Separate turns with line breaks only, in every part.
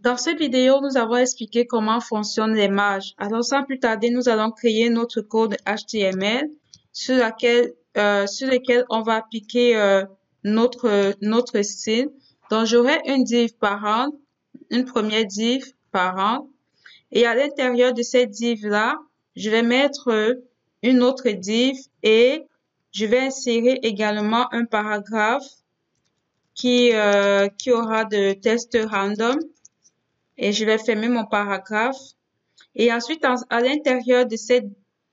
Dans cette vidéo, nous avons expliqué comment fonctionnent les marges. Alors, sans plus tarder, nous allons créer notre code HTML sur lequel on va appliquer notre style. Donc, j'aurai une div parent, une première div parent, et à l'intérieur de cette div-là, je vais mettre une autre div et je vais insérer également un paragraphe qui aura de texte random. Et je vais fermer mon paragraphe. Et ensuite, à l'intérieur de cette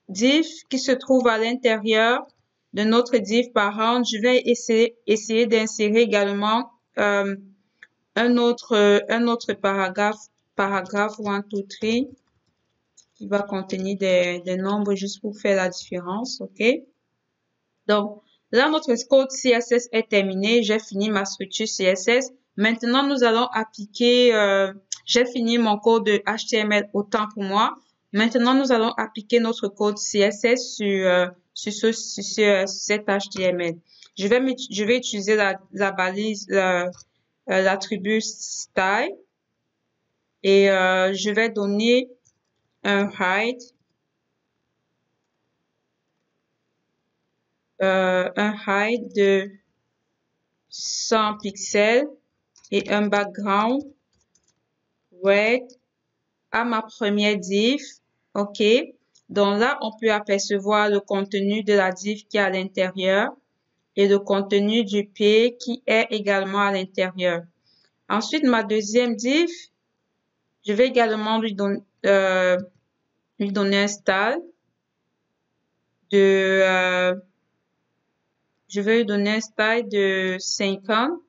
div qui se trouve à l'intérieur de notre div parent, je vais essayer d'insérer également un autre paragraphe 1, 2, 3 qui va contenir des nombres juste pour faire la différence, ok? Donc, là, notre code CSS est terminé. J'ai fini ma structure CSS. Maintenant, nous allons appliquer, j'ai fini mon code de HTML autant pour moi. Maintenant, nous allons appliquer notre code CSS sur cet HTML. Je vais utiliser la balise, l'attribut style et je vais donner un height, de 100 pixels et un background red à ma première div. OK. Donc là, on peut apercevoir le contenu de la div qui est à l'intérieur et le contenu du pied qui est également à l'intérieur. Ensuite, ma deuxième div, je vais également lui donner un style de je vais lui donner un style de 50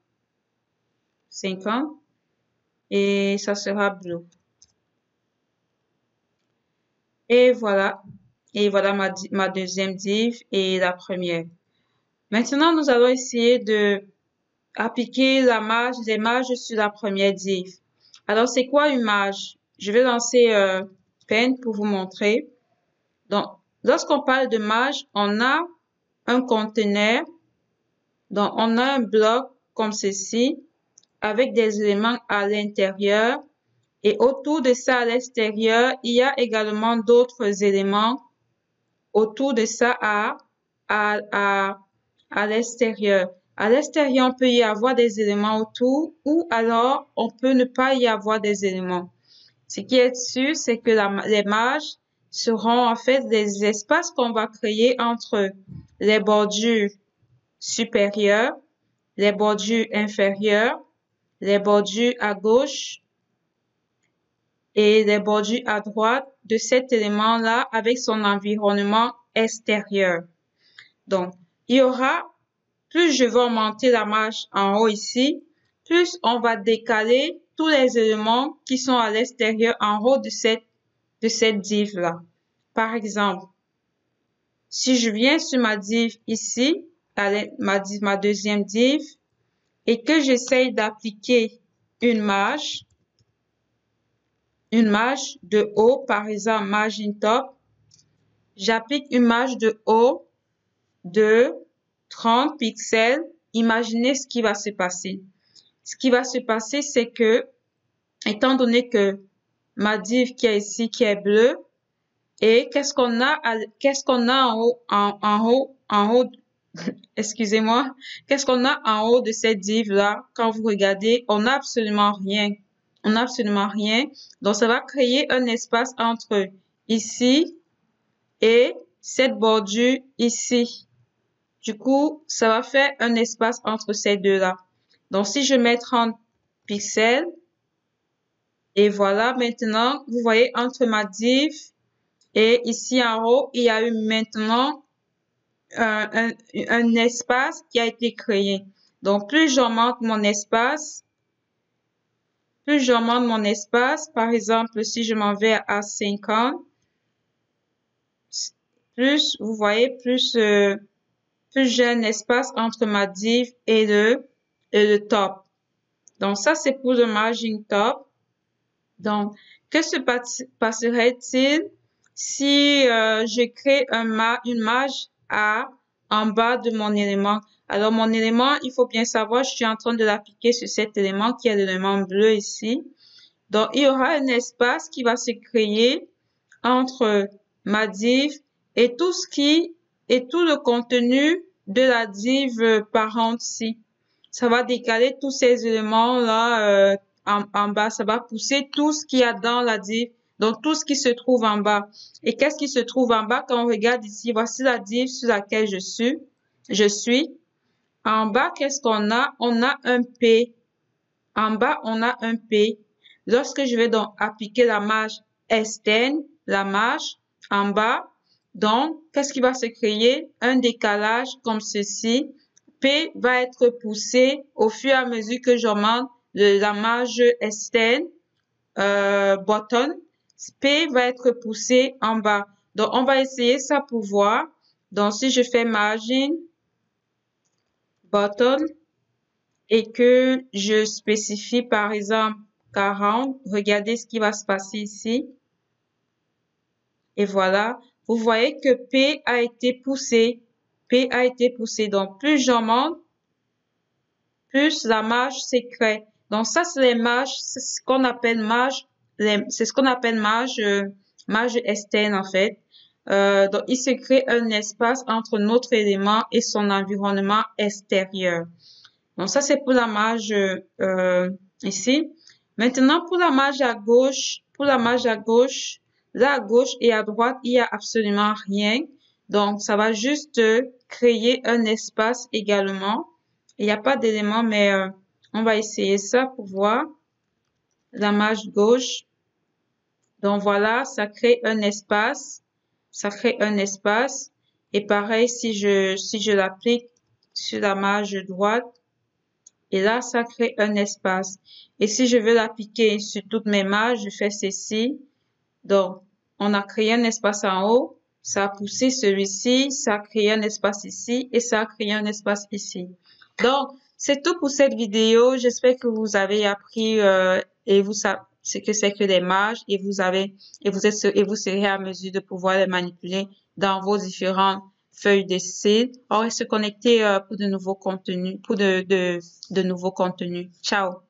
et ça sera bleu. Et voilà ma deuxième div et la première. Maintenant, nous allons essayer de appliquer les marges sur la première div. Alors, c'est quoi une marge? Je vais lancer pen pour vous montrer. Donc, lorsqu'on parle de marge, on a un conteneur. Donc, on a un bloc comme ceci avec des éléments à l'intérieur. Et autour de ça, à l'extérieur, il y a également d'autres éléments autour de ça à l'extérieur. À l'extérieur, on peut y avoir des éléments autour ou alors on peut ne pas y avoir des éléments. Ce qui est sûr, c'est que les marges seront en fait des espaces qu'on va créer entre les bordures supérieures, les bordures inférieures, les bordures à gauche et les bordures à droite de cet élément-là avec son environnement extérieur. Donc, il y aura, plus je vais augmenter la marge en haut ici, plus on va décaler tous les éléments qui sont à l'extérieur en haut de cette div-là. Par exemple, si je viens sur ma div ici, ma deuxième div, et que j'essaye d'appliquer une marge de haut, par exemple margin top, j'applique une marge de haut de 30 pixels. Imaginez ce qui va se passer. Ce qui va se passer, c'est que, étant donné que ma div qui est ici, qui est bleue, et qu'est-ce qu'on a en haut, excusez-moi, qu'est-ce qu'on a en haut de cette div-là? Quand vous regardez, on n'a absolument rien. On n'a absolument rien. Donc, ça va créer un espace entre ici et cette bordure ici. Du coup, ça va faire un espace entre ces deux-là. Donc, si je mets 30 pixels, et voilà, maintenant, vous voyez entre ma div et ici en haut, il y a eu maintenant un espace qui a été créé. Donc, plus j'augmente mon espace, par exemple, si je m'en vais à 50, plus, vous voyez, plus j'ai un espace entre ma div et le top. Donc, ça, c'est pour le margin top. Donc, que se passerait-il si je crée une marge en bas de mon élément? Alors, mon élément, il faut bien savoir, je suis en train de l'appliquer sur cet élément qui est l'élément bleu ici. Donc, il y aura un espace qui va se créer entre ma div et tout le contenu de la div parente ici. Ça va décaler tous ces éléments-là en bas. Ça va pousser tout ce qu'il y a dans la div, donc tout ce qui se trouve en bas. Et qu'est-ce qui se trouve en bas? Quand on regarde ici, voici la div sur laquelle je suis. En bas, qu'est-ce qu'on a? On a un P. En bas, on a un P. Lorsque je vais donc appliquer la marge externe, la marge en bas, donc, qu'est-ce qui va se créer? Un décalage comme ceci. P va être poussé au fur et à mesure que j'augmente la marge externe, bottom. P va être poussé en bas. Donc, on va essayer ça pour voir. Donc, si je fais margin, bottom, et que je spécifie par exemple 40, regardez ce qui va se passer ici. Et voilà, vous voyez que P a été poussé. P a été poussé. Donc, plus j'augmente, plus la marge se crée. Donc, ça, c'est les marges, c'est ce qu'on appelle marge, c'est ce qu'on appelle marge externe, en fait. Donc, il se crée un espace entre notre élément et son environnement extérieur. Donc, ça, c'est pour la marge ici. Maintenant, pour la marge à gauche, là à gauche et à droite, il y a absolument rien. Donc, ça va juste créer un espace également. Il n'y a pas d'élément, mais on va essayer ça pour voir. La marge gauche. Donc, voilà, ça crée un espace. Ça crée un espace. Et pareil, si je l'applique sur la marge droite, et là, ça crée un espace. Et si je veux l'appliquer sur toutes mes marges, je fais ceci. Donc, on a créé un espace en haut, ça a poussé celui-ci, ça a créé un espace ici et ça a créé un espace ici. Donc, c'est tout pour cette vidéo. J'espère que vous avez appris et vous savez ce que c'est que les marges et vous serez à mesure de pouvoir les manipuler dans vos différentes feuilles de style. On reste connecté pour de nouveaux contenus, Ciao!